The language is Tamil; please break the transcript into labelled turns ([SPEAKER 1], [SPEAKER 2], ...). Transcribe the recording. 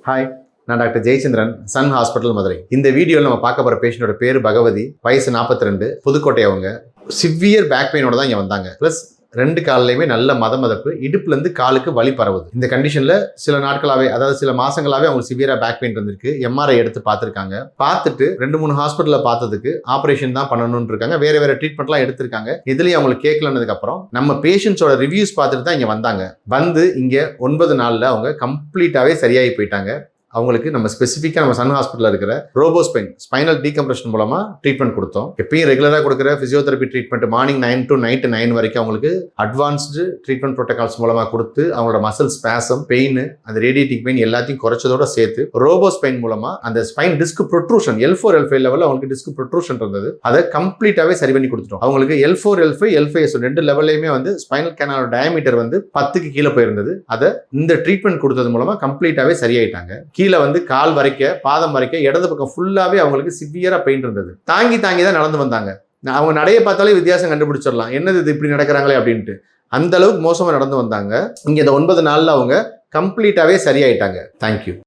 [SPEAKER 1] ஹாய், நான் doctor Jayachandran, sun hospital Madurai. இந்த வீடியோவில் நம்ம பார்க்க போகிற பேஷண்டோட பேர் பகவதி, வயசு 42, புதுக்கோட்டை. அவங்க சிவியர் பேக் பெயினோட தான் இங்கே வந்தாங்க. ப்ளஸ் 2 கால்லையுமே நல்ல மதமதப்பு, இடுப்புலேருந்து காலுக்கு வலி பரவுது. இந்த கண்டிஷனில் சில நாட்களாகவே, அதாவது சில மாசங்களாகவே அவங்களுக்கு சிவியரா பேக் பெயின் இருந்திருக்கு. எம்ஆர்ஐ எடுத்து பார்த்துருக்காங்க. பார்த்துட்டு 2-3 ஹாஸ்பிட்டலில் பார்த்ததுக்கு ஆப்ரேஷன் தான் பண்ணணும்னு இருக்காங்க. வேற ட்ரீட்மெண்ட்லாம் எடுத்திருக்காங்க. இதுலேயும் அவங்களுக்கு கேட்கலன்னதுக்கு அப்புறம் நம்ம பேஷண்ட்ஸோட ரிவ்யூஸ் பார்த்துட்டு தான் இங்கே வந்தாங்க. வந்து இங்கே 9 நாளில் அவங்க கம்ப்ளீட்டாகவே சரியாகி போயிட்டாங்க. அவங்களுக்கு நம்ம ஸ்பெசிஃபிக்காக நம்ம சன் ஹாஸ்பிட்டலில் இருக்கிற ரோபோஸ்பைன் ஸ்பைனல் டீகம்ப்ரெஷன் மூலமாக ட்ரீட்மெண்ட் கொடுத்தோம். எப்பயும் ரெகுலராக கொடுக்குற physiotherapy treatment morning 9 to night 9 வரைக்கும் அவங்களுக்கு அட்வான்ஸ்டு ட்ரீட்மெண்ட் ப்ரோட்டோகால்ஸ் மூலமாக கொடுத்து அவங்களோட மசில் ஸ்பேசம், பெயின், அந்த ரேடியேட்டிங் பெயின் எல்லாத்தையும் குறைச்சதோட சேர்த்து ரோபோஸ்பைன் மூலமாக அந்த spine disk protrusion L4 L5 லெவலில் அவங்களுக்கு டிஸ்க் ப்ரொட்ரூஷன் இருந்தது. அதை கம்ப்ளீட்டாகவே சரி பண்ணி கொடுத்துட்டோம். அவங்களுக்கு L4 L5 L5S 2 லெவலையுமே வந்து ஸ்பைனல் கேனலோட டயாமீட்டர் வந்து 10க்கு கீழே போயிருந்தது. அதை இந்த ட்ரீட்மெண்ட் கொடுத்தது மூலமாக கம்ப்ளீட்டாகவே சரியாயிட்டாங்க. கீழே வந்து கால் வரைக்க, பாதம் வரைக்க, இடது பக்கம் ஃபுல்லாவே அவங்களுக்கு சிவியரா பெயின் இருந்தது. தாங்கி தான் நடந்து வந்தாங்க. அவங்க நடைய பார்த்தாலே வித்தியாசம் கண்டுபிடிச்சிடலாம், என்னது இது இப்படி நடக்கிறாங்களே அப்படின்ட்டு. அந்த அளவுக்கு மோசமா நடந்து வந்தாங்க. இங்க இந்த 9 நாள்ல அவங்க கம்ப்ளீட்டாவே சரியாயிட்டாங்க. தேங்க்யூ.